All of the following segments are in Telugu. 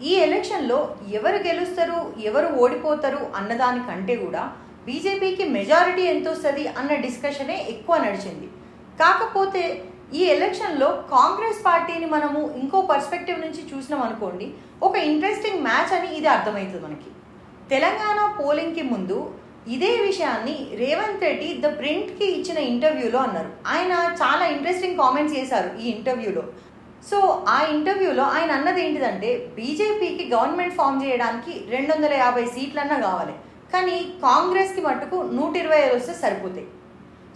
ఈ ఎలక్షన్లో ఎవరు గెలుస్తారు ఎవరు ఓడిపోతారు అన్నదానికంటే కూడా బీజేపీకి మెజారిటీ ఎంత వస్తుంది అన్న డిస్కషనే ఎక్కువ నడిచింది. కాకపోతే ఈ ఎలక్షన్లో కాంగ్రెస్ పార్టీని మనము ఇంకో పర్స్పెక్టివ్ నుంచి చూసినాం అనుకోండి, ఒక ఇంట్రెస్టింగ్ మ్యాచ్ అని ఇది అర్థమవుతుంది మనకి. తెలంగాణ పోలింగ్కి ముందు ఇదే విషయాన్ని రేవంత్ రెడ్డి ద ప్రింట్కి ఇచ్చిన ఇంటర్వ్యూలో అన్నారు. ఆయన చాలా ఇంట్రెస్టింగ్ కామెంట్స్ చేశారు ఈ ఇంటర్వ్యూలో. సో ఆ ఇంటర్వ్యూలో ఆయన అన్నది ఏంటిదంటే, బీజేపీకి గవర్నమెంట్ ఫామ్ చేయడానికి 250 సీట్లన్నా కావాలి, కానీ కాంగ్రెస్కి మట్టుకు 125 వస్తే సరిపోతాయి.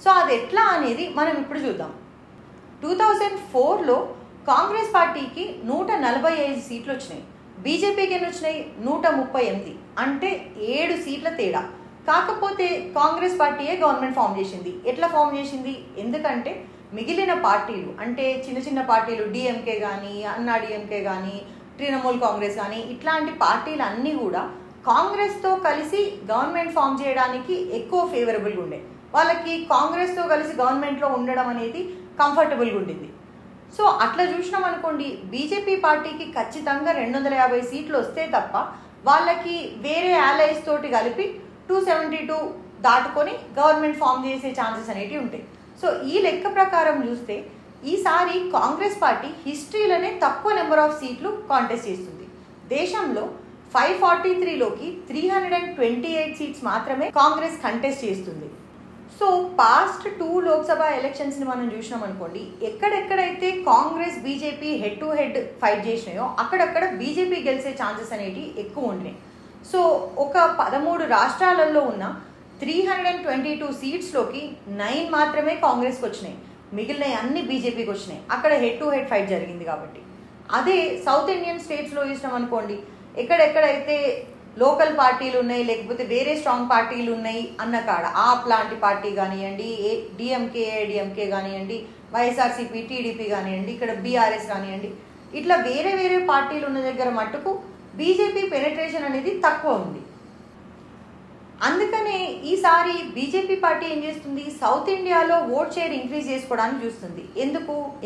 సో అది ఎట్లా అనేది మనం ఇప్పుడు చూద్దాం. 2004లో కాంగ్రెస్ పార్టీకి 145 సీట్లు వచ్చినాయి, బీజేపీకి ఎన్ని వచ్చినాయి 138, అంటే 7 సీట్ల తేడా. కాకపోతే కాంగ్రెస్ పార్టీయే గవర్నమెంట్ ఫామ్ చేసింది. ఎట్లా ఫామ్ చేసింది? ఎందుకంటే మిగిలిన పార్టీలు అంటే చిన్న చిన్న పార్టీలు డిఎంకే కానీ అన్నా డిఎంకే కానీ తృణమూల్ కాంగ్రెస్ కానీ ఇట్లాంటి పార్టీలు అన్నీ కూడా కాంగ్రెస్తో కలిసి గవర్నమెంట్ ఫామ్ చేయడానికి ఎక్కువ ఫేవరబుల్గా ఉండే. వాళ్ళకి కాంగ్రెస్తో కలిసి గవర్నమెంట్లో ఉండడం అనేది కంఫర్టబుల్గా ఉండింది. సో అట్లా చూసినాం అనుకోండి, బీజేపీ పార్టీకి ఖచ్చితంగా 250 సీట్లు వస్తే తప్ప వాళ్ళకి వేరే allies తోటి కలిపి 272 దాటుకొని గవర్నమెంట్ ఫామ్ చేసే ఛాన్సెస్ అనేవి ఉంటాయి. సో ఈ లెక్క ప్రకారం చూస్తే ఈసారి కాంగ్రెస్ పార్టీ హిస్టరీలోనే తక్కువ నెంబర్ ఆఫ్ సీట్లు కాంటెస్ట్ చేస్తుంది. దేశంలో 543లోకి 328 సీట్స్ మాత్రమే కాంగ్రెస్ కంటెస్ట్ చేస్తుంది. సో పాస్ట్ 2 లోక్సభ ఎలక్షన్స్ని మనం చూసినాం అనుకోండి, ఎక్కడెక్కడైతే Congress BJP head to head fight చేసినాయో అక్కడక్కడ బీజేపీ గెలిచే ఛాన్సెస్ అనేవి ఎక్కువ ఉండినాయి. సో ఒక 13 రాష్ట్రాలలో ఉన్న 322 సీట్స్లోకి 9 మాత్రమే కాంగ్రెస్కి వచ్చినాయి, మిగిలిన అన్ని బీజేపీకి వచ్చినాయి. అక్కడ హెడ్ టు హెడ్ ఫైట్ జరిగింది కాబట్టి. అదే సౌత్ ఇండియన్ స్టేట్స్లో చూసినాం అనుకోండి, ఎక్కడెక్కడైతే లోకల్ పార్టీలు ఉన్నాయి లేకపోతే వేరే స్ట్రాంగ్ పార్టీలు ఉన్నాయి అన్న కాడ ఆప్ లాంటి పార్టీ కానివ్వండి, డిఎంకే కానివ్వండి, వైఎస్ఆర్సీపీ టీడీపీ కానివ్వండి, ఇక్కడ బీఆర్ఎస్ కానివ్వండి, ఇట్లా వేరే వేరే పార్టీలు ఉన్న దగ్గర మట్టుకు బీజేపీ పెనట్రేషన్ అనేది తక్కువ ఉంది. అందుకనే ఈసారి బీజేపీ పార్టీ ఏం చేస్తుంది, సౌత్ ఇండియాలో ఓట్ షేర్ ఇంక్రీజ్ చేసుకోవడానికి చూస్తుంది.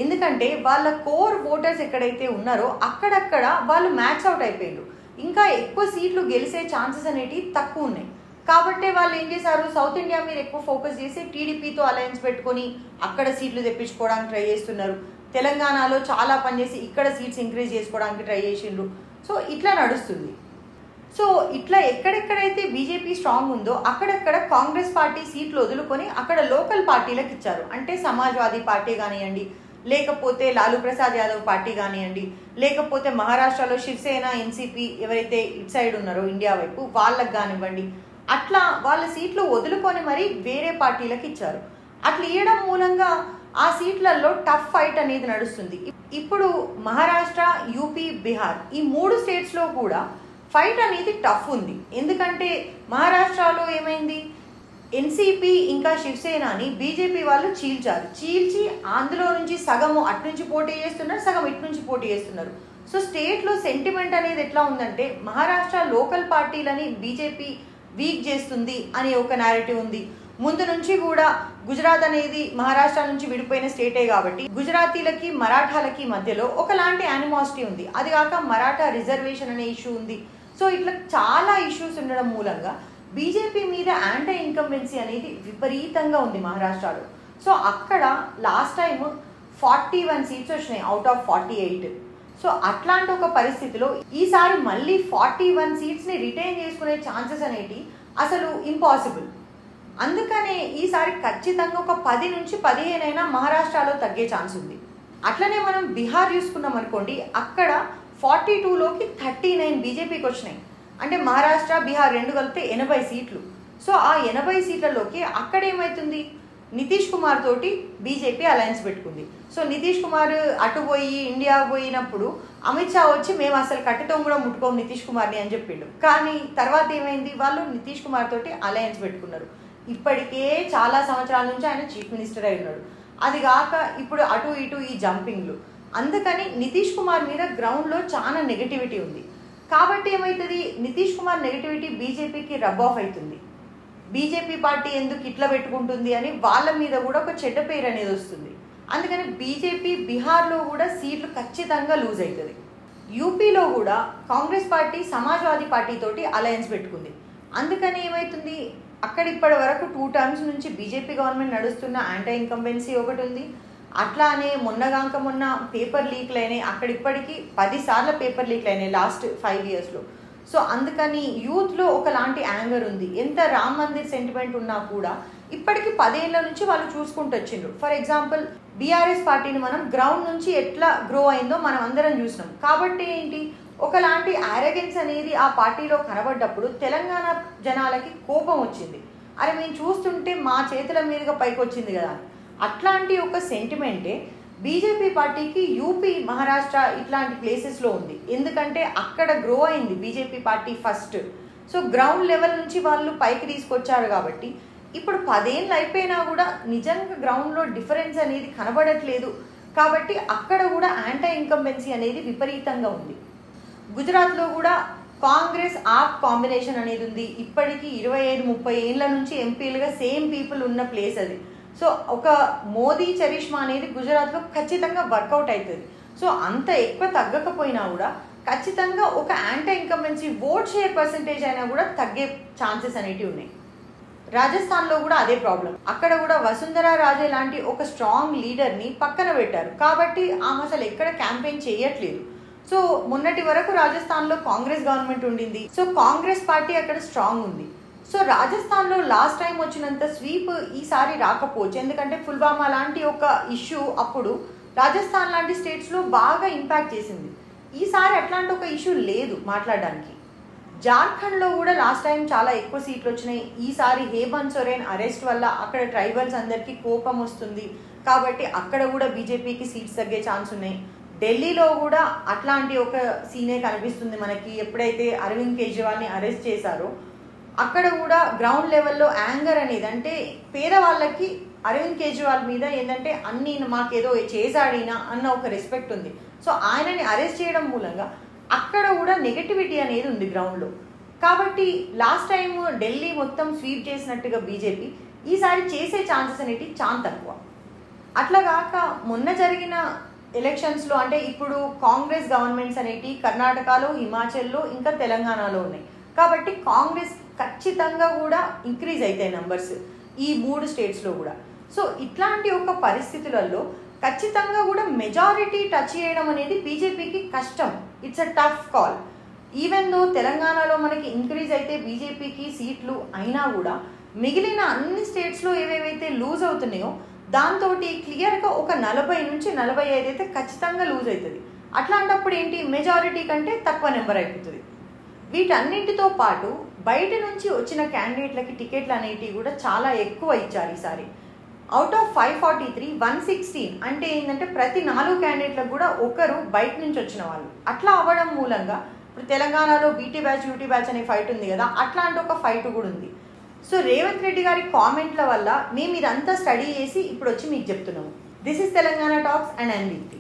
ఎందుకంటే వాళ్ళ కోర్ ఓటర్స్ ఎక్కడైతే ఉన్నారో అక్కడక్కడ వాళ్ళు మ్యాచ్ అవుట్ అయిపోయారు, ఇంకా ఎక్కువ సీట్లు గెలిచే ఛాన్సెస్ అనేవి తక్కువ ఉన్నాయి. కాబట్టి వాళ్ళు ఏం చేశారు, సౌత్ ఇండియా మీద ఎక్కువ ఫోకస్ చేసి టీడీపీతో అలయన్స్ పెట్టుకొని అక్కడ సీట్లు తెప్పించుకోవడానికి ట్రై చేస్తున్నారు. తెలంగాణలో చాలా పనిచేసి ఇక్కడ సీట్స్ ఇంక్రీజ్ చేసుకోవడానికి ట్రై చేసిండ్రు. సో ఇట్లా నడుస్తుంది. సో ఇట్లా ఎక్కడెక్కడైతే బీజేపీ స్ట్రాంగ్ ఉందో అక్కడక్కడ కాంగ్రెస్ పార్టీ సీట్లు వదులుకొని అక్కడ లోకల్ పార్టీలకు ఇచ్చారు. అంటే సమాజ్వాదీ పార్టీ కానివ్వండి, లేకపోతే లాలూ ప్రసాద్ యాదవ్ పార్టీ కానివ్వండి, లేకపోతే మహారాష్ట్రలో శివసేన ఎన్సీపీ ఎవరైతే ఇటు సైడ్ ఉన్నారో ఇండియా వైపు వాళ్ళకి కానివ్వండి, అట్లా వాళ్ళ సీట్లు వదులుకొని మరి వేరే పార్టీలకు ఇచ్చారు. అట్లా ఇవ్వడం మూలంగా ఆ సీట్లలో టఫ్ ఫైట్ అనేది నడుస్తుంది. ఇప్పుడు మహారాష్ట్ర, యూపీ, బీహార్ ఈ 3 స్టేట్స్లో కూడా ఫైట్ అనేది టఫ్ ఉంది. ఎందుకంటే మహారాష్ట్రలో ఏమైంది, ఎన్సీపీ ఇంకా శివసేనని బీజేపీ వాళ్ళు చీల్చి అందులో నుంచి సగము అటు నుంచి పోటీ చేస్తున్నారు, సగం ఇటు నుంచి పోటీ చేస్తున్నారు. సో స్టేట్లో సెంటిమెంట్ అనేది ఎట్లా ఉందంటే, మహారాష్ట్ర లోకల్ పార్టీలని బీజేపీ వీక్ చేస్తుంది అనే ఒక నేరేటివ్ ఉంది. ముందు నుంచి కూడా గుజరాత్ అనేది మహారాష్ట్ర నుంచి విడిపోయిన స్టేటే కాబట్టి గుజరాతీలకి మరాఠాలకి మధ్యలో ఒకలాంటి యానిమాసిటీ ఉంది. అది కాక మరాఠా రిజర్వేషన్ అనే ఇష్యూ ఉంది. సో ఇట్లా చాలా ఇష్యూస్ ఉండడం మూలంగా బీజేపీ మీద యాంటీ ఇన్కంబెన్సీ అనేది విపరీతంగా ఉంది మహారాష్ట్రలో. సో అక్కడ లాస్ట్ టైం 41 సీట్స్ వచ్చినాయి అవుట్ ఆఫ్ 48. సో అట్లాంటి ఒక పరిస్థితిలో ఈసారి మళ్ళీ 41 సీట్స్ని రిటైన్ చేసుకునే ఛాన్సెస్ అనేవి అసలు ఇంపాసిబుల్. అందుకనే ఈసారి ఖచ్చితంగా ఒక 10 నుంచి 15 అయినా మహారాష్ట్రలో తగ్గే ఛాన్స్ ఉంది. అట్లనే మనం బీహార్ చూసుకున్నాం అనుకోండి, అక్కడ 42లోకి 39 బీజేపీకి వచ్చినాయి. అంటే మహారాష్ట్ర బీహార్ 2 కలిపితే 80 సీట్లు. సో ఆ 80 సీట్లలోకి అక్కడ ఏమవుతుంది, నితీష్ కుమార్ తోటి బీజేపీ అలయన్స్ పెట్టుకుంది. సో నితీష్ కుమార్ అటు పోయి ఇండియా పోయినప్పుడు అమిత్ షా వచ్చి మేము అసలు కట్టెతో కూడా ముట్టుకోము నితీష్ కుమార్ని అని చెప్పిండు. కానీ తర్వాత ఏమైంది, వాళ్ళు నితీష్ కుమార్ తోటి అలయన్స్ పెట్టుకున్నారు. ఇప్పటికే చాలా సంవత్సరాల నుంచి ఆయన చీఫ్ మినిస్టర్ అయి ఉన్నాడు. అది కాక ఇప్పుడు అటు ఇటు ఈ జంపింగ్లు, అందుకని నితీష్ కుమార్ మీద గ్రౌండ్లో చాలా నెగటివిటీ ఉంది. కాబట్టి ఏమవుతుంది, నితీష్ కుమార్ నెగటివిటీ బీజేపీకి రబ్ ఆఫ్ అవుతుంది. బీజేపీ పార్టీ ఎందుకు ఇట్లా పెట్టుకుంటుంది అని వాళ్ళ మీద కూడా ఒక చెడ్డ పేరు అనేది వస్తుంది. అందుకని బీజేపీ బీహార్లో కూడా సీట్లు ఖచ్చితంగా లూజ్ అవుతుంది. యూపీలో కూడా కాంగ్రెస్ పార్టీ సమాజ్వాదీ పార్టీ తోటి అలయన్స్ పెట్టుకుంది. అందుకని ఏమవుతుంది, అక్కడ ఇప్పటి వరకు 2 టర్మ్స్ నుంచి బీజేపీ గవర్నమెంట్ నడుస్తున్న యాంటీ ఇన్కంబెన్సీ ఒకటి ఉంది. అట్లానే మొన్న పేపర్ లీక్లు అయినాయి, అక్కడ ఇప్పటికీ 10 సార్లు పేపర్ లీక్లు అయినాయి లాస్ట్ 5 ఇయర్స్లో. సో అందుకని యూత్లో ఒకలాంటి యాంగర్ ఉంది. ఎంత రామ్ మందిర్ సెంటిమెంట్ ఉన్నా కూడా ఇప్పటికి 10 ఏళ్ల నుంచి వాళ్ళు చూసుకుంటూ వచ్చిండ్రు. ఫర్ ఎగ్జాంపుల్ బీఆర్ఎస్ పార్టీని మనం గ్రౌండ్ నుంచి ఎట్లా గ్రో అయిందో మనం అందరం చూసినాం. కాబట్టి ఏంటి, ఒకలాంటి ఆరోగెన్స్ అనేది ఆ పార్టీలో కనబడ్డప్పుడు తెలంగాణ జనాలకి కోపం వచ్చింది. అరే మేము చూస్తుంటే మా చేతుల మీదుగా పైకి వచ్చింది కదా. అట్లాంటి ఒక సెంటిమెంటే బీజేపీ పార్టీకి యూపీ, మహారాష్ట్ర ఇట్లాంటి ప్లేసెస్లో ఉంది. ఎందుకంటే అక్కడ గ్రో అయింది BJP party first. So ground level నుంచి వాళ్ళు పైకి తీసుకొచ్చారు కాబట్టి ఇప్పుడు 10 ఏళ్ళు అయిపోయినా కూడా నిజంగా గ్రౌండ్లో డిఫరెన్స్ అనేది కనబడట్లేదు. కాబట్టి అక్కడ కూడా యాంటీ ఇన్కంబెన్సీ అనేది విపరీతంగా ఉంది. గుజరాత్లో కూడా కాంగ్రెస్ ఆప్ కాంబినేషన్ అనేది ఉంది. ఇప్పటికీ 25-30 ఏళ్ళ నుంచి ఎంపీలుగా సేమ్ పీపుల్ ఉన్న ప్లేస్ అది. సో ఒక మోదీ చరిష్మా అనేది గుజరాత్లో ఖచ్చితంగా వర్కౌట్ అవుతుంది. సో అంత ఎక్కువ తగ్గకపోయినా కూడా ఖచ్చితంగా ఒక anti incumbency vote share percentage అయినా కూడా తగ్గే ఛాన్సెస్ అనేటివి ఉన్నాయి. రాజస్థాన్లో కూడా అదే ప్రాబ్లం. అక్కడ కూడా వసుంధరా రాజే లాంటి ఒక స్ట్రాంగ్ లీడర్ని పక్కన పెట్టారు. కాబట్టి ఆమె అసలు ఎక్కడ క్యాంపెయిన్ చేయట్లేదు. సో మొన్నటి వరకు రాజస్థాన్లో కాంగ్రెస్ గవర్నమెంట్ ఉండింది. సో కాంగ్రెస్ పార్టీ అక్కడ స్ట్రాంగ్ ఉంది. సో రాజస్థాన్లో లాస్ట్ టైం వచ్చినంత స్వీప్ ఈసారి రాకపోవచ్చు. ఎందుకంటే పుల్వామా లాంటి ఒక ఇష్యూ అప్పుడు రాజస్థాన్ లాంటి స్టేట్స్లో బాగా ఇంపాక్ట్ చేసింది. ఈసారి అట్లాంటి ఒక ఇష్యూ లేదు మాట్లాడడానికి. జార్ఖండ్లో కూడా లాస్ట్ టైం చాలా ఎక్కువ సీట్లు వచ్చినాయి. ఈసారి హేమంత్ సోరెన్ అరెస్ట్ వల్ల అక్కడ ట్రైబల్స్ అందరికీ కోపం వస్తుంది. కాబట్టి అక్కడ కూడా బీజేపీకి సీట్స్ తగ్గే ఛాన్స్ ఉన్నాయి. ఢిల్లీలో కూడా అట్లాంటి ఒక సీనే కనిపిస్తుంది మనకి. ఎప్పుడైతే అరవింద్ కేజ్రీవాల్ని అరెస్ట్ చేశారో అక్కడ కూడా గ్రౌండ్ లెవెల్లో యాంగర్ అనేది, అంటే పేదవాళ్ళకి అరవింద్ కేజ్రీవాల్ మీద ఏంటంటే అన్ని మాకేదో చేశాడినా అన్న ఒక రెస్పెక్ట్ ఉంది. సో ఆయనని అరెస్ట్ చేయడం మూలంగా అక్కడ కూడా నెగటివిటీ అనేది ఉంది గ్రౌండ్లో. కాబట్టి లాస్ట్ టైం ఢిల్లీ మొత్తం స్వీప్ చేసినట్టుగా బీజేపీ ఈసారి చేసే ఛాన్సెస్ అనేవి చాలా తక్కువ. అట్లా కాక మొన్న జరిగిన ఎలక్షన్స్లో అంటే ఇప్పుడు కాంగ్రెస్ గవర్నమెంట్స్ అనేవి కర్ణాటకలో, హిమాచల్లో, ఇంకా తెలంగాణలో ఉన్నాయి. కాబట్టి కాంగ్రెస్ ఖచ్చితంగా కూడా ఇంక్రీజ్ అవుతాయి నంబర్స్ ఈ 3 స్టేట్స్లో కూడా. సో ఇట్లాంటి ఒక పరిస్థితులలో ఖచ్చితంగా కూడా మెజారిటీ టచ్ చేయడం అనేది బీజేపీకి కష్టం. It's a tough call. Even though తెలంగాణలో మనకి ఇంక్రీజ్ అయితే బీజేపీకి సీట్లు అయినా కూడా మిగిలిన అన్ని స్టేట్స్లో ఏవేవైతే లూజ్ అవుతున్నాయో దాంతో క్లియర్గా ఒక 40 నుంచి 45 అయితే ఖచ్చితంగా లూజ్ అవుతుంది. అట్లాంటప్పుడు ఏంటి, మెజారిటీ కంటే తక్కువ నెంబర్ అయిపోతుంది. వీటన్నింటితో పాటు బయట నుంచి వచ్చిన క్యాండిడేట్లకి టికెట్లు అనేటివి కూడా చాలా ఎక్కువ ఇచ్చారు ఈసారి. అవుట్ ఆఫ్ 543, 116 అంటే ఏంటంటే ప్రతి 4 క్యాండిడేట్లకు కూడా ఒకరు బయట నుంచి వచ్చిన వాళ్ళు. అట్లా అవ్వడం మూలంగా ఇప్పుడు తెలంగాణలో బీటీ బ్యాచ్, యూటీ బ్యాచ్ అనే ఫైట్ ఉంది కదా, అట్లాంటి ఒక ఫైట్ కూడా ఉంది. సో రేవంత్ రెడ్డి గారి కామెంట్ల వల్ల మేము ఇదంతా స్టడీ చేసి ఇప్పుడు వచ్చి మీకు చెప్తున్నాము. This is Telangana talks and I'm Deepti.